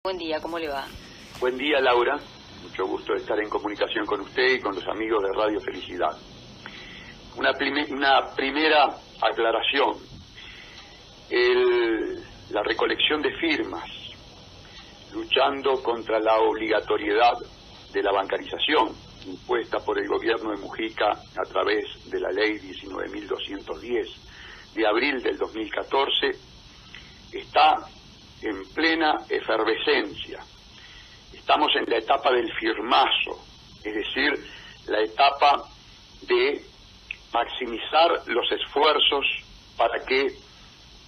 Buen día, ¿cómo le va? Buen día, Laura. Mucho gusto de estar en comunicación con usted y con los amigos de Radio Felicidad. Una primera aclaración. La recolección de firmas luchando contra la obligatoriedad de la bancarización impuesta por el gobierno de Mujica a través de la ley 19.210 de abril del 2014 está en plena efervescencia. Estamos en la etapa del firmazo, es decir, la etapa de maximizar los esfuerzos para que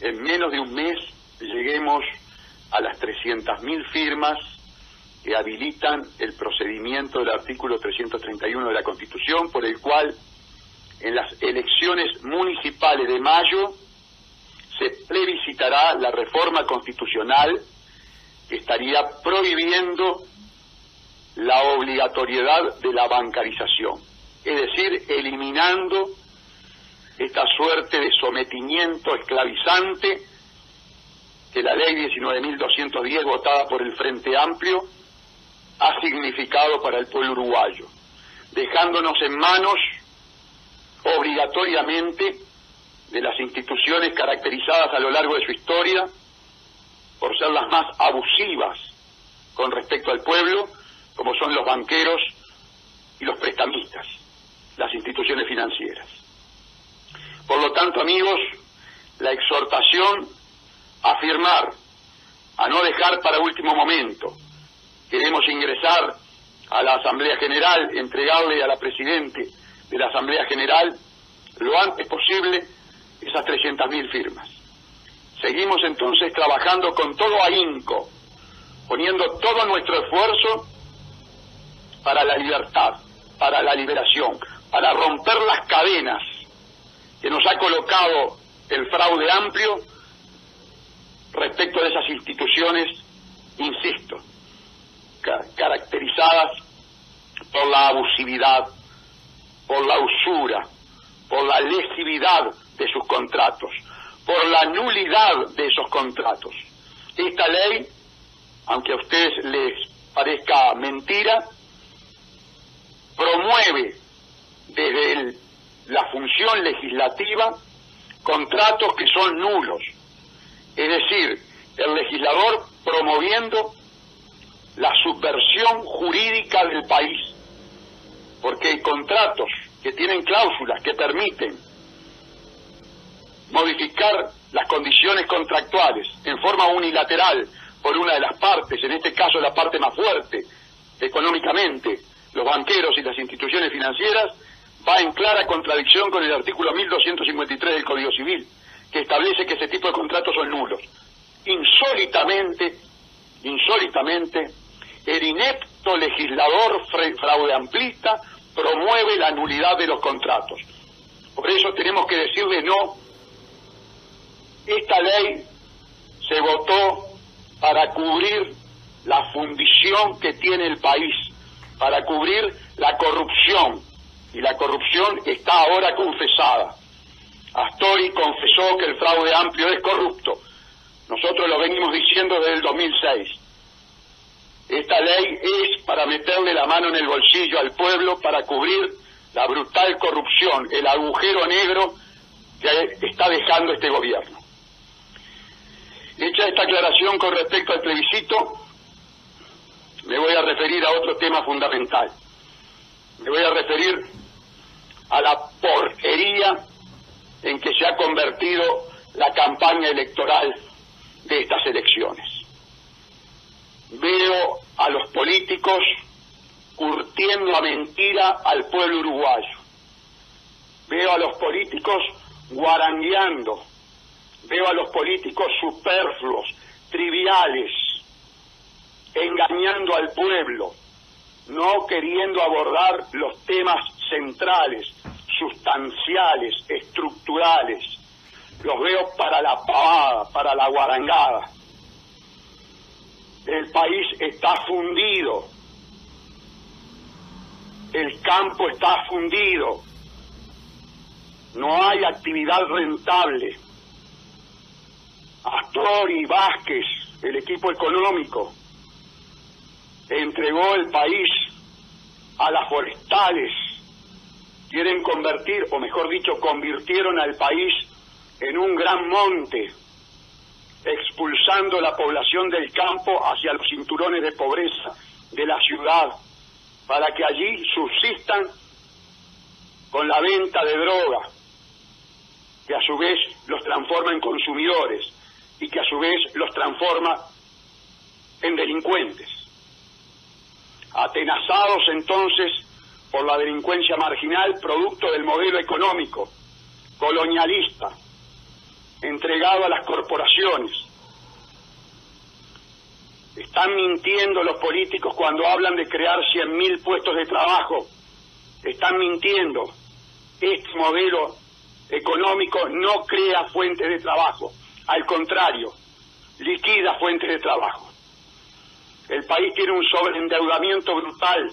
en menos de un mes lleguemos a las 300.000 firmas que habilitan el procedimiento del artículo 331 de la Constitución, por el cual en las elecciones municipales de mayo se plebiscitará la reforma constitucional que estaría prohibiendo la obligatoriedad de la bancarización, es decir, eliminando esta suerte de sometimiento esclavizante que la ley 19.210 votada por el Frente Amplio ha significado para el pueblo uruguayo, dejándonos en manos obligatoriamente de las instituciones caracterizadas a lo largo de su historia por ser las más abusivas con respecto al pueblo, como son los banqueros y los prestamistas, las instituciones financieras. Por lo tanto, amigos, la exhortación a firmar, a no dejar para último momento. Queremos ingresar a la Asamblea General, entregarle a la Presidente de la Asamblea General lo antes posible esas 300.000 firmas. Seguimos entonces trabajando con todo ahínco, poniendo todo nuestro esfuerzo para la libertad, para la liberación, para romper las cadenas que nos ha colocado el fraude amplio respecto de esas instituciones, insisto, caracterizadas por la abusividad, por la usura, por la lesividad de sus contratos, por la nulidad de esos contratos. Esta ley, aunque a ustedes les parezca mentira, promueve desde la función legislativa contratos que son nulos, es decir, el legislador promoviendo la subversión jurídica del país, porque hay contratos que tienen cláusulas que permiten modificar las condiciones contractuales en forma unilateral por una de las partes, en este caso la parte más fuerte económicamente, los banqueros y las instituciones financieras, va en clara contradicción con el artículo 1253 del Código Civil, que establece que ese tipo de contratos son nulos. Insólitamente, el inepto legislador fraudeamplista promueve la nulidad de los contratos. Por eso tenemos que decirle no. Esta ley se votó para cubrir la fundición que tiene el país, para cubrir la corrupción, y la corrupción está ahora confesada. Astori confesó que el fraude amplio es corrupto. Nosotros lo venimos diciendo desde el 2006. Esta ley es para meterle la mano en el bolsillo al pueblo para cubrir la brutal corrupción, el agujero negro que está dejando este gobierno. Hecha esta aclaración con respecto al plebiscito, me voy a referir a otro tema fundamental. Me voy a referir a la porquería en que se ha convertido la campaña electoral de estas elecciones. Veo a los políticos curtiendo a mentira al pueblo uruguayo. Veo a los políticos guarangueando. Veo a los políticos superfluos, triviales, engañando al pueblo, no queriendo abordar los temas centrales, sustanciales, estructurales. Los veo para la pavada, para la guarangada. El país está fundido. El campo está fundido. No hay actividad rentable. Astori, Vázquez, el equipo económico, entregó el país a las forestales, quieren convertir, o mejor dicho, convirtieron al país en un gran monte, expulsando la población del campo hacia los cinturones de pobreza de la ciudad, para que allí subsistan con la venta de droga, que a su vez los transforma en consumidores y que a su vez los transforma en delincuentes. Atenazados entonces por la delincuencia marginal, producto del modelo económico colonialista, entregado a las corporaciones. Están mintiendo los políticos cuando hablan de crear 100.000 puestos de trabajo. Están mintiendo. Este modelo económico no crea fuentes de trabajo. Al contrario, liquida fuentes de trabajo. El país tiene un sobreendeudamiento brutal.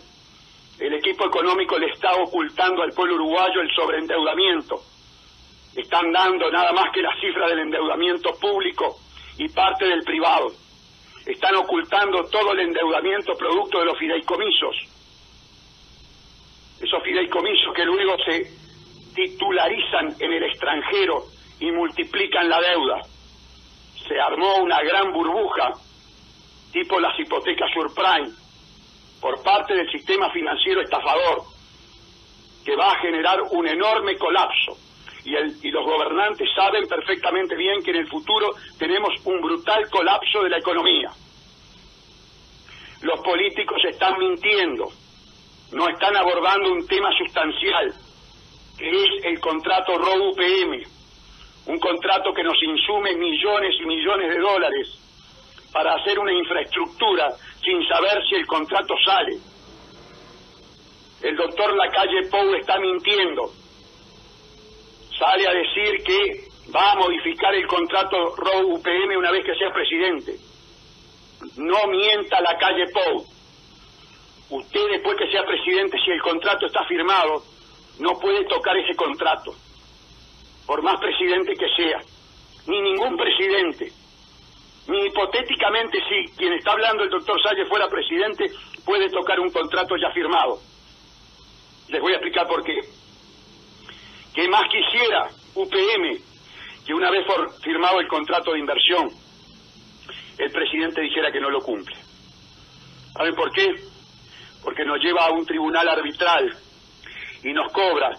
El equipo económico le está ocultando al pueblo uruguayo el sobreendeudamiento. Están dando nada más que la cifra del endeudamiento público y parte del privado. Están ocultando todo el endeudamiento producto de los fideicomisos. Esos fideicomisos que luego se titularizan en el extranjero y multiplican la deuda. Se armó una gran burbuja, tipo las hipotecas subprime, por parte del sistema financiero estafador, que va a generar un enorme colapso. Y los gobernantes saben perfectamente bien que en el futuro tenemos un brutal colapso de la economía. Los políticos están mintiendo, no están abordando un tema sustancial, que es el contrato ROU-UPM, un contrato que nos insume millones y millones de dólares para hacer una infraestructura sin saber si el contrato sale. El doctor Lacalle Pou está mintiendo. Sale a decir que va a modificar el contrato ROU-UPM una vez que sea presidente. No mienta Lacalle Pou. Usted, después que sea presidente, si el contrato está firmado, no puede tocar ese contrato, por más presidente que sea. Ni ningún presidente. Ni hipotéticamente, si quien está hablando, el doctor Salle, fuera presidente, puede tocar un contrato ya firmado. Les voy a explicar por qué. ¿Qué más quisiera UPM que una vez firmado el contrato de inversión, el presidente dijera que no lo cumple? ¿Saben por qué? Porque nos lleva a un tribunal arbitral y nos cobra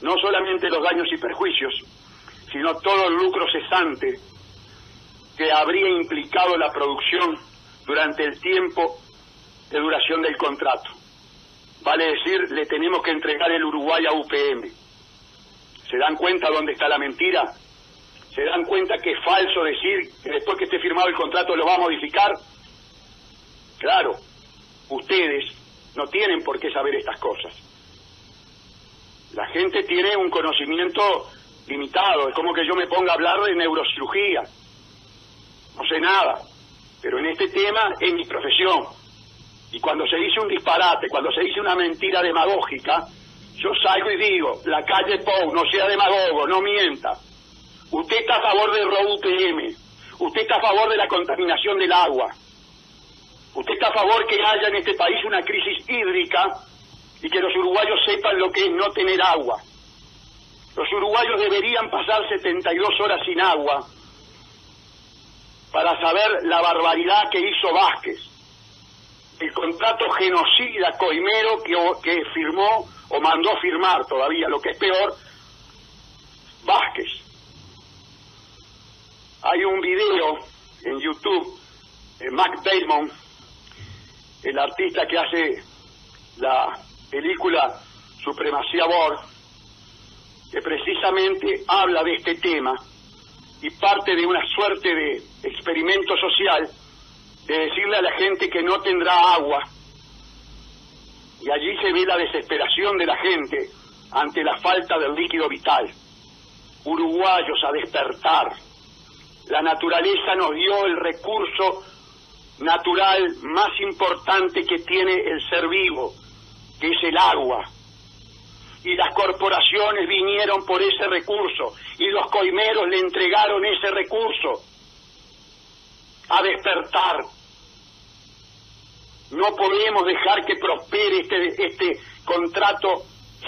no solamente los daños y perjuicios, sino todo el lucro cesante que habría implicado la producción durante el tiempo de duración del contrato. Vale decir, le tenemos que entregar el Uruguay a UPM. ¿Se dan cuenta dónde está la mentira? ¿Se dan cuenta que es falso decir que después que esté firmado el contrato lo va a modificar? Claro, ustedes no tienen por qué saber estas cosas. La gente tiene un conocimiento limitado. Es como que yo me ponga a hablar de neurocirugía. No sé nada, pero en este tema es mi profesión. Y cuando se dice un disparate, cuando se dice una mentira demagógica, yo salgo y digo, Lacalle Pou, no sea demagogo, no mienta. Usted está a favor del ROU-UPM, usted está a favor de la contaminación del agua, usted está a favor que haya en este país una crisis hídrica y que los uruguayos sepan lo que es no tener agua. Los uruguayos deberían pasar 72 horas sin agua para saber la barbaridad que hizo Vázquez, el contrato genocida coimero que firmó o mandó firmar todavía, lo que es peor, Vázquez. Hay un video en YouTube de Matt Damon, el artista que hace la película Supremacía Borg, que precisamente habla de este tema y parte de una suerte de experimento social de decirle a la gente que no tendrá agua. Y allí se ve la desesperación de la gente ante la falta del líquido vital. Uruguayos, a despertar. La naturaleza nos dio el recurso natural más importante que tiene el ser vivo, que es el agua. Y las corporaciones vinieron por ese recurso y los coimeros le entregaron ese recurso. A despertar. No podemos dejar que prospere este contrato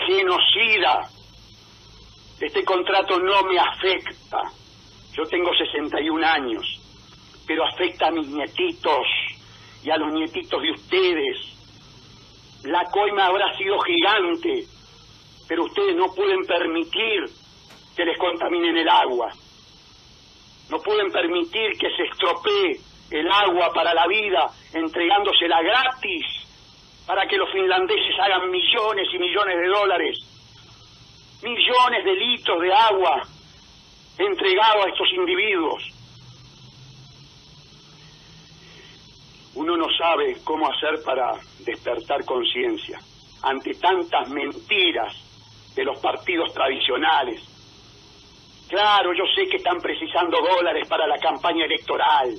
genocida. Este contrato no me afecta. Yo tengo 61 años, pero afecta a mis nietitos y a los nietitos de ustedes. La coima habrá sido gigante, pero ustedes no pueden permitir que les contaminen el agua. No pueden permitir que se estropee el agua para la vida, entregándosela gratis para que los finlandeses hagan millones y millones de dólares, millones de litros de agua entregados a estos individuos. Uno no sabe cómo hacer para despertar conciencia ante tantas mentiras de los partidos tradicionales. Claro, yo sé que están precisando dólares para la campaña electoral.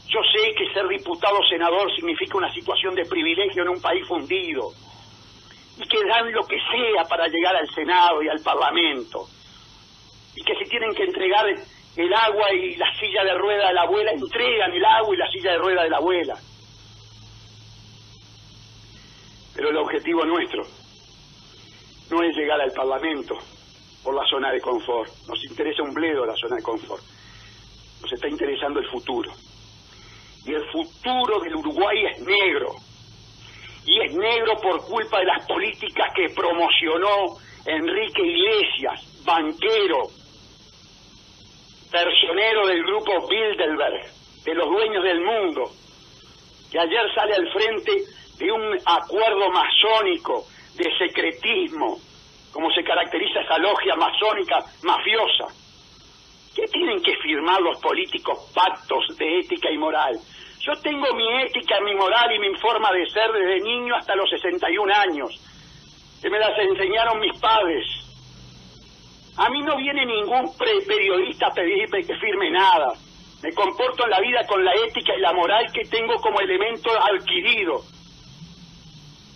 Yo sé que ser diputado o senador significa una situación de privilegio en un país fundido y que dan lo que sea para llegar al Senado y al Parlamento, y que si tienen que entregar el agua y la silla de rueda de la abuela, entregan el agua y la silla de rueda de la abuela. Pero el objetivo nuestro no es llegar al Parlamento por la zona de confort. Nos interesa un bledo la zona de confort. Nos está interesando el futuro. Y el futuro del Uruguay es negro. Y es negro por culpa de las políticas que promocionó Enrique Iglesias, banquero, personero del grupo Bilderberg, de los dueños del mundo, que ayer sale al frente de un acuerdo masónico de secretismo, como se caracteriza esa logia masónica mafiosa. ¿Qué tienen que firmar los políticos pactos de ética y moral? Yo tengo mi ética, mi moral y mi forma de ser desde niño hasta los 61 años, que me las enseñaron mis padres. A mí no viene ningún periodista a pedirme que firme nada. Me comporto en la vida con la ética y la moral que tengo como elemento adquirido.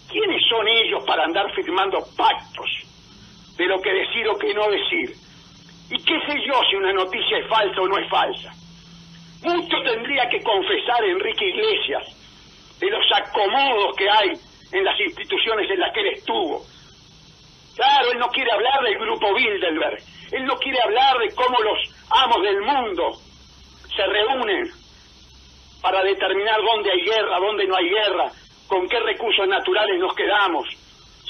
¿Quiénes son ellos para andar firmando pactos de lo que decir o que no decir? ¿Y qué sé yo si una noticia es falsa o no es falsa? Mucho tendría que confesar Enrique Iglesias de los acomodos que hay en las instituciones en las que él estuvo. Claro, él no quiere hablar del grupo Bilderberg, él no quiere hablar de cómo los amos del mundo se reúnen para determinar dónde hay guerra, dónde no hay guerra, con qué recursos naturales nos quedamos,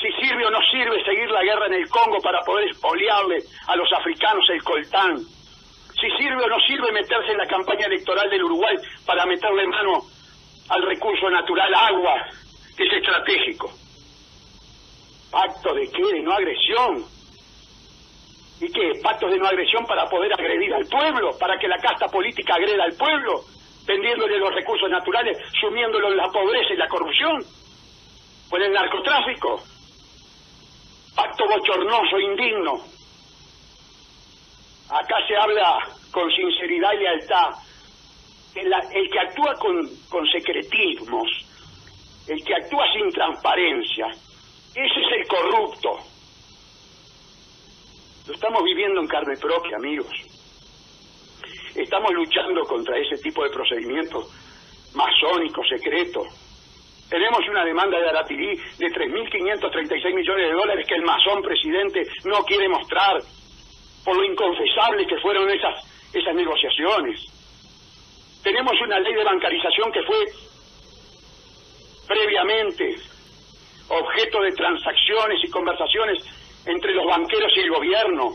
si sirve o no sirve seguir la guerra en el Congo para poder expoliarle a los africanos el coltán, si sirve o no sirve meterse en la campaña electoral del Uruguay para meterle mano al recurso natural agua, que es estratégico. ¿Pacto de qué? ¿De no agresión? ¿Y qué? ¿Pactos de no agresión para poder agredir al pueblo? ¿Para que la casta política agreda al pueblo? Vendiéndole los recursos naturales, sumiéndolo en la pobreza y la corrupción. ¿O en el narcotráfico? Pacto bochornoso, indigno. Acá se habla con sinceridad y lealtad. El que actúa con secretismos, el que actúa sin transparencia, ese es el corrupto. Lo estamos viviendo en carne propia, amigos. Estamos luchando contra ese tipo de procedimientos masónicos, secretos. Tenemos una demanda de Arapirí de 3.536 millones de dólares que el masón presidente no quiere mostrar por lo inconfesable que fueron esas negociaciones. Tenemos una ley de bancarización que fue previamente objeto de transacciones y conversaciones entre los banqueros y el gobierno.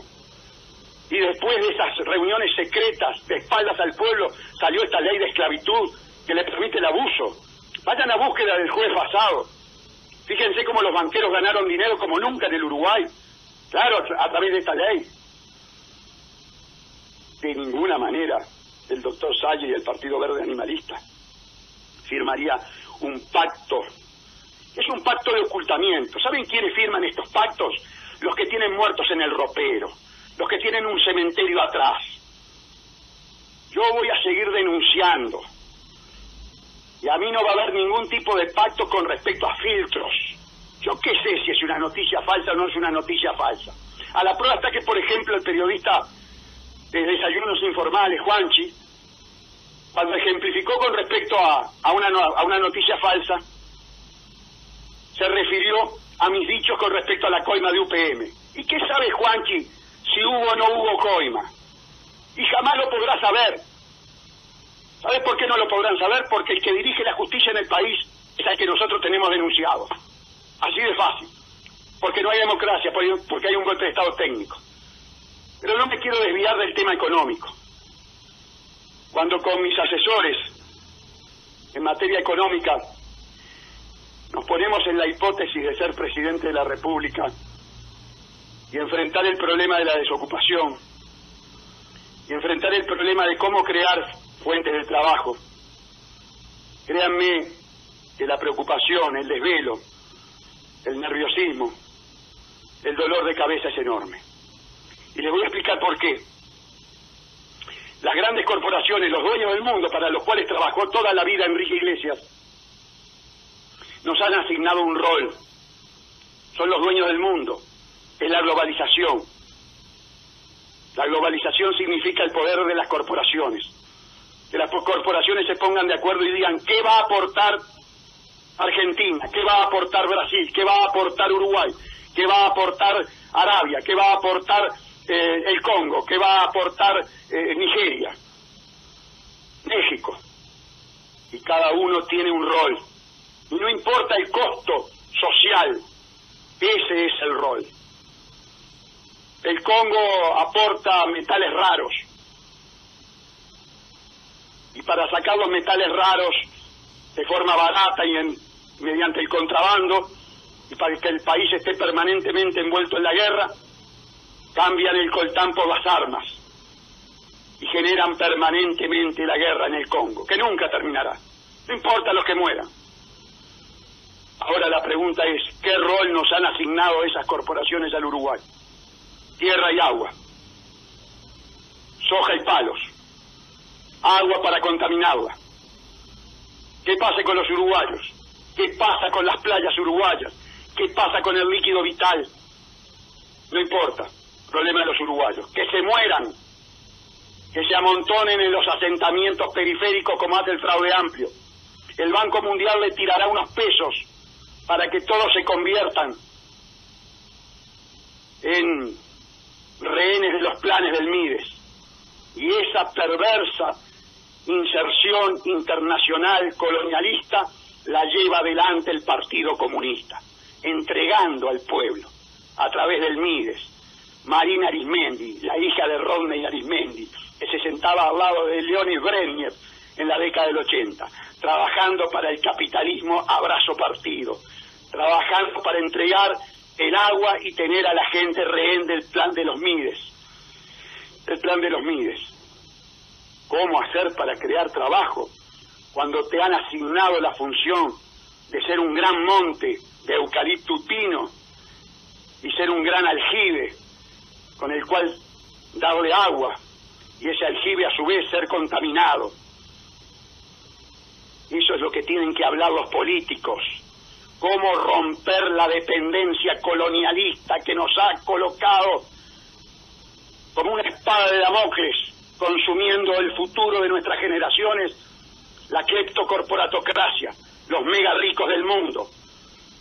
Y después de esas reuniones secretas de espaldas al pueblo salió esta ley de esclavitud que le permite el abuso. Vayan a búsqueda del jueves pasado. Fíjense cómo los banqueros ganaron dinero como nunca en el Uruguay. Claro, a través de esta ley. De ninguna manera el doctor Salle y el Partido Verde Animalista firmaría un pacto. Es un pacto de ocultamiento. ¿Saben quiénes firman estos pactos? Los que tienen muertos en el ropero, los que tienen un cementerio atrás. Yo voy a seguir denunciando. Y a mí no va a haber ningún tipo de pacto con respecto a filtros. Yo qué sé si es una noticia falsa o no es una noticia falsa. A la prueba está que, por ejemplo, el periodista de Desayunos Informales, Juanchi, cuando ejemplificó con respecto a una noticia falsa, se refirió a mis dichos con respecto a la coima de UPM. ¿Y qué sabe Juanchi si hubo o no hubo coima? Y jamás lo podrá saber. ¿Sabes por qué no lo podrán saber? Porque el que dirige la justicia en el país es el que nosotros tenemos denunciado. Así de fácil. Porque no hay democracia, porque hay un golpe de Estado técnico. Pero no me quiero desviar del tema económico. Cuando con mis asesores en materia económica nos ponemos en la hipótesis de ser presidente de la República y enfrentar el problema de la desocupación y enfrentar el problema de cómo crear fuentes de trabajo, créanme que la preocupación, el desvelo, el nerviosismo, el dolor de cabeza es enorme. Y les voy a explicar por qué. Las grandes corporaciones, los dueños del mundo para los cuales trabajó toda la vida Enrique Iglesias, nos han asignado un rol. Son los dueños del mundo. Es la globalización. La globalización significa el poder de las corporaciones. Que las corporaciones se pongan de acuerdo y digan qué va a aportar Argentina, qué va a aportar Brasil, qué va a aportar Uruguay, qué va a aportar Arabia, qué va a aportar el Congo, qué va a aportar Nigeria, México. Y cada uno tiene un rol. Y no importa el costo social, ese es el rol. El Congo aporta metales raros. Y para sacar los metales raros de forma barata y mediante el contrabando, y para que el país esté permanentemente envuelto en la guerra, cambian el coltán por las armas y generan permanentemente la guerra en el Congo, que nunca terminará, no importa los que mueran. Ahora la pregunta es, ¿qué rol nos han asignado esas corporaciones al Uruguay? Tierra y agua, soja y palos, agua para contaminarla. ¿Qué pasa con los uruguayos? ¿Qué pasa con las playas uruguayas? ¿Qué pasa con el líquido vital? No importa, problema de los uruguayos. Que se mueran, que se amontonen en los asentamientos periféricos como hace el Fraude Amplio. El Banco Mundial le tirará unos pesos para que todos se conviertan en rehenes de los planes del Mides. Y esa perversa inserción internacional colonialista la lleva adelante el Partido Comunista, entregando al pueblo, a través del Mides, Marina Arismendi, la hija de Rodney Arismendi, que se sentaba al lado de Leonid Brezhnev en la década del 80, trabajando para el capitalismo a brazo partido, trabajando para entregar el agua y tener a la gente rehén del plan de los Mides. El plan de los Mides. ¿Cómo hacer para crear trabajo cuando te han asignado la función de ser un gran monte de eucalipto pino y ser un gran aljibe con el cual darle agua y ese aljibe a su vez ser contaminado? Eso es lo que tienen que hablar los políticos. Cómo romper la dependencia colonialista que nos ha colocado como una espada de Damocles, consumiendo el futuro de nuestras generaciones, la cleptocorporatocracia, los mega ricos del mundo,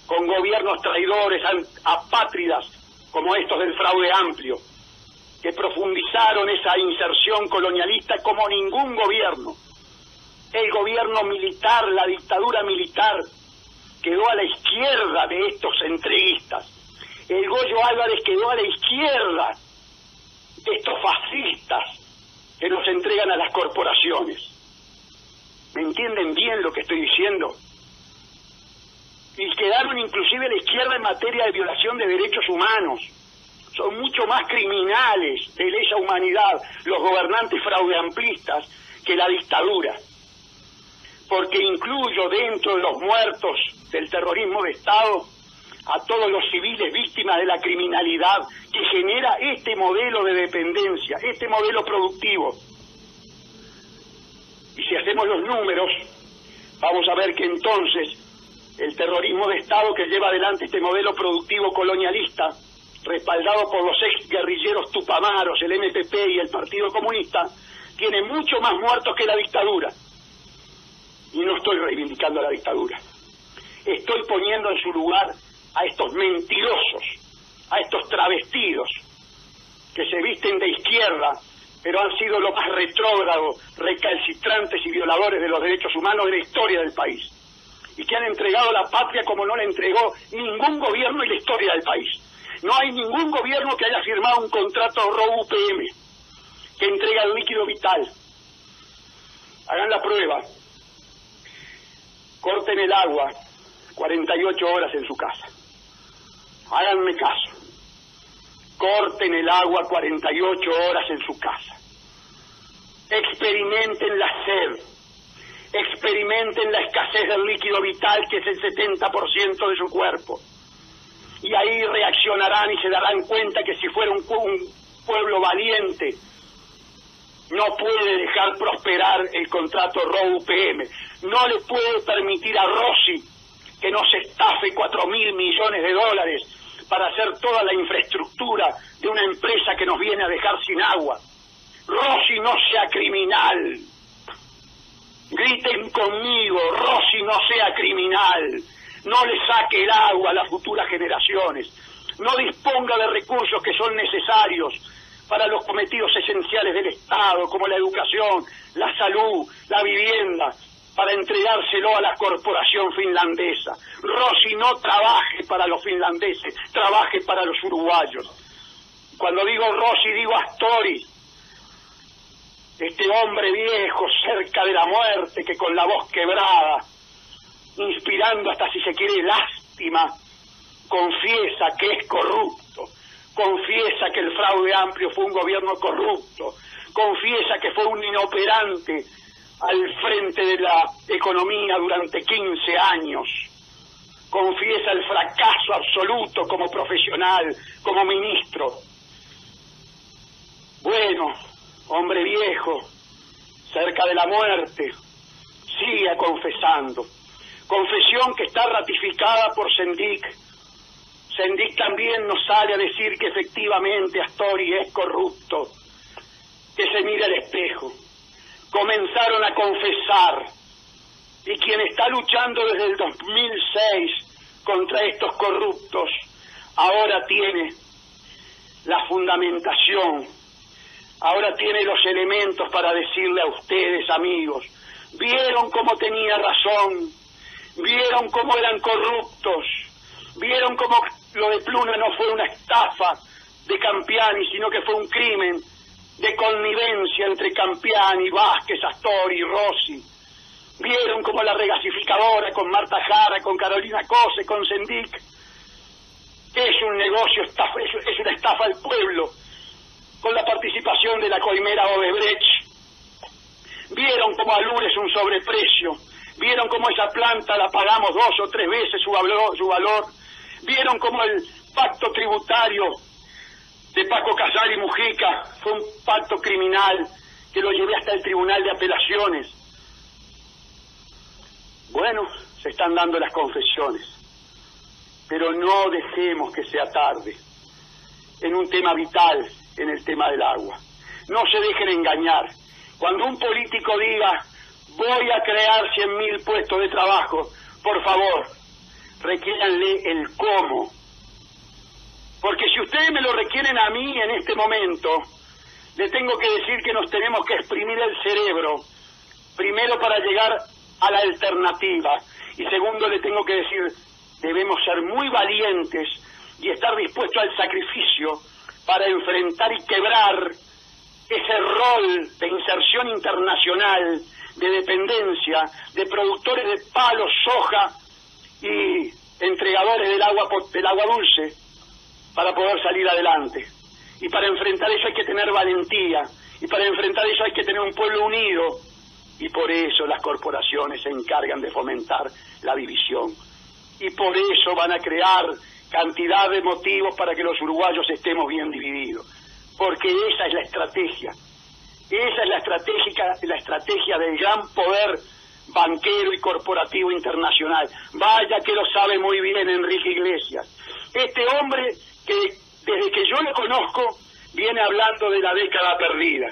con gobiernos traidores, apátridas, como estos del Fraude Amplio, que profundizaron esa inserción colonialista como ningún gobierno. El gobierno militar, la dictadura militar, quedó a la izquierda de estos entreguistas. El Goyo Álvarez quedó a la izquierda de estos fascistas que nos entregan a las corporaciones. ¿Me entienden bien lo que estoy diciendo? Y quedaron inclusive a la izquierda en materia de violación de derechos humanos. Son mucho más criminales de lesa humanidad los gobernantes fraudeamplistas que la dictadura. Porque incluyo dentro de los muertos del terrorismo de Estado a todos los civiles víctimas de la criminalidad que genera este modelo de dependencia, este modelo productivo. Y si hacemos los números, vamos a ver que entonces el terrorismo de Estado que lleva adelante este modelo productivo colonialista, respaldado por los ex guerrilleros tupamaros, el MPP y el Partido Comunista, tiene mucho más muertos que la dictadura. Y no estoy reivindicando a la dictadura. Estoy poniendo en su lugar a estos mentirosos, a estos travestidos, que se visten de izquierda, pero han sido los más retrógrados, recalcitrantes y violadores de los derechos humanos de la historia del país, y que han entregado la patria como no la entregó ningún gobierno en la historia del país. No hay ningún gobierno que haya firmado un contrato ROU-UPM que entrega el líquido vital. Hagan la prueba, corten el agua 48 horas en su casa. Háganme caso. Corten el agua 48 horas en su casa. Experimenten la sed. Experimenten la escasez del líquido vital, que es el 70% de su cuerpo. Y ahí reaccionarán y se darán cuenta que si fuera un pueblo valiente, no puede dejar prosperar el contrato ROU-UPM. No le puede permitir a Rossi que nos estafe 4.000 millones de dólares para hacer toda la infraestructura de una empresa que nos viene a dejar sin agua. Rossi no sea criminal. Griten conmigo, Rossi no sea criminal. No le saque el agua a las futuras generaciones. No disponga de recursos que son necesarios para los cometidos esenciales del Estado, como la educación, la salud, la vivienda, para entregárselo a la corporación finlandesa. Rossi no trabaje para los finlandeses, trabaje para los uruguayos. Cuando digo Rossi, digo Astori, este hombre viejo cerca de la muerte, que con la voz quebrada, inspirando hasta si se quiere lástima, confiesa que es corrupto, confiesa que el fraude amplio fue un gobierno corrupto, confiesa que fue un inoperante al frente de la economía durante 15 años, confiesa el fracaso absoluto como profesional, como ministro. Bueno, hombre viejo, cerca de la muerte, siga confesando. Confesión que está ratificada por Sendik. Sendik también nos sale a decir que efectivamente Astori es corrupto, que se mire al espejo. Comenzaron a confesar, y quien está luchando desde el 2006 contra estos corruptos, ahora tiene la fundamentación, ahora tiene los elementos para decirle a ustedes, amigos, ¿vieron cómo tenía razón? ¿Vieron cómo eran corruptos? ¿Vieron cómo lo de Pluna no fue una estafa de Campiani, sino que fue un crimen de connivencia entre Campiani, Vázquez, Astori y Rossi? ¿Vieron cómo la regasificadora con Marta Jara, con Carolina Cose, con Sendik, es un negocio, es una estafa al pueblo, con la participación de la coimera Odebrecht? ¿Vieron cómo Alur es un sobreprecio? ¿Vieron cómo esa planta la pagamos 2 o 3 veces su valor? ¿Vieron cómo el pacto tributario de Paco Casal y Mujica fue un pacto criminal que lo llevé hasta el Tribunal de Apelaciones? Bueno, se están dando las confesiones, pero no dejemos que sea tarde en un tema vital, en el tema del agua. No se dejen engañar. Cuando un político diga voy a crear 100.000 puestos de trabajo, por favor, requiéranle el cómo. Porque si ustedes me lo requieren a mí en este momento, le tengo que decir que nos tenemos que exprimir el cerebro, primero para llegar a la alternativa, y segundo le tengo que decir, debemos ser muy valientes y estar dispuestos al sacrificio para enfrentar y quebrar ese rol de inserción internacional, de dependencia, de productores de palo, soja y entregadores del agua dulce, para poder salir adelante. Y para enfrentar eso hay que tener valentía, y para enfrentar eso hay que tener un pueblo unido, y por eso las corporaciones se encargan de fomentar la división, y por eso van a crear cantidad de motivos para que los uruguayos estemos bien divididos, porque esa es la estrategia. Esa es la estrategia del gran poder banquero y corporativo internacional. Vaya que lo sabe muy bien Enrique Iglesias. Este hombre que desde que yo lo conozco viene hablando de la década perdida.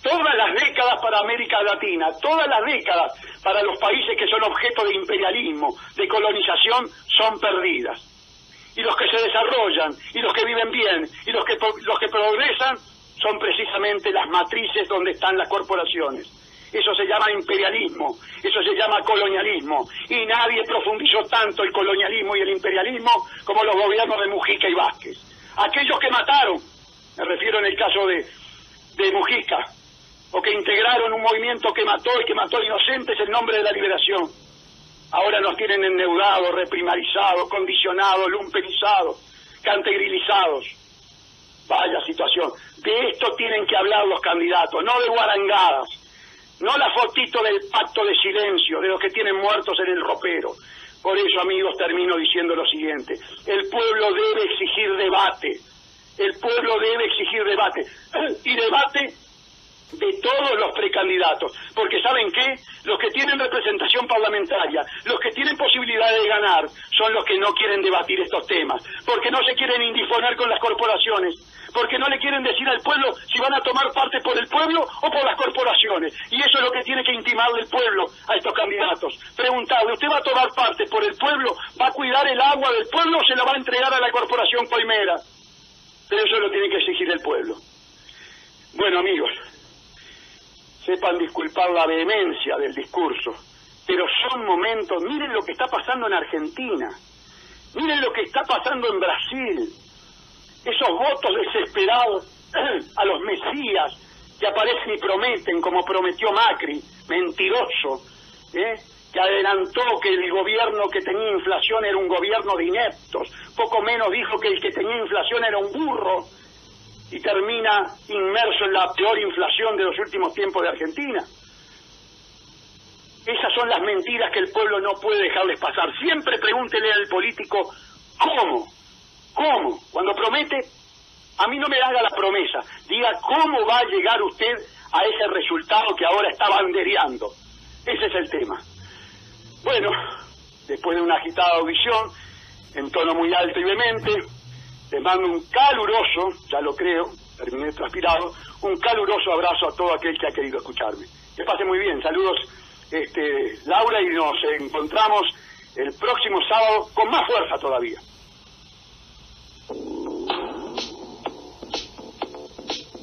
todas las décadas para América Latina, todas las décadas para los países que son objeto de imperialismo, de colonización, son perdidas. Y los que se desarrollan, y los que viven bien, y los que progresan, son precisamente las matrices donde están las corporaciones. Eso se llama imperialismo, eso se llama colonialismo, y nadie profundizó tanto el colonialismo y el imperialismo como los gobiernos de Mujica y Vázquez. Aquellos que mataron, me refiero en el caso de Mujica, o que integraron un movimiento que mató inocentes en nombre de la liberación, ahora nos tienen endeudados, reprimarizados, condicionados, lumpenizados, cantegrilizados. Vaya situación. De esto tienen que hablar los candidatos, no de guarangadas, no la fotito del pacto de silencio, de los que tienen muertos en el ropero. Por eso, amigos, termino diciendo lo siguiente: el pueblo debe exigir debate, el pueblo debe exigir debate, y debate de todos los precandidatos, porque ¿saben qué? Los que tienen representación parlamentaria, los que tienen posibilidad de ganar, son los que no quieren debatir estos temas, porque no se quieren indifonar con las corporaciones, porque no le quieren decir al pueblo si van a tomar parte por el pueblo o por las corporaciones, y eso es lo que tiene que intimarle el pueblo a estos candidatos. Preguntarle: ¿usted va a tomar parte por el pueblo? ¿Va a cuidar el agua del pueblo o se la va a entregar a la corporación coimera? Pero eso lo tiene que exigir el pueblo. Bueno, amigos, sepan disculpar la vehemencia del discurso, pero son momentos. Miren lo que está pasando en Argentina, miren lo que está pasando en Brasil, esos votos desesperados a los mesías que aparecen y prometen, como prometió Macri, mentiroso, que adelantó que el gobierno que tenía inflación era un gobierno de ineptos, poco menos dijo que el que tenía inflación era un burro, y termina inmerso en la peor inflación de los últimos tiempos de Argentina. Esas son las mentiras que el pueblo no puede dejarles pasar. Siempre pregúntele al político ¿cómo? Cuando promete, a mí no me haga la promesa, diga cómo va a llegar usted a ese resultado que ahora está bandereando. Ese es el tema. Bueno, después de una agitada audición, en tono muy alto y vehemente, les mando un caluroso, ya lo creo, terminé transpirado, un caluroso abrazo a todo aquel que ha querido escucharme. Que pase muy bien. Saludos, Laura, y nos encontramos el próximo sábado con más fuerza todavía.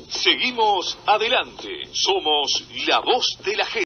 Seguimos adelante. Somos la voz de la gente.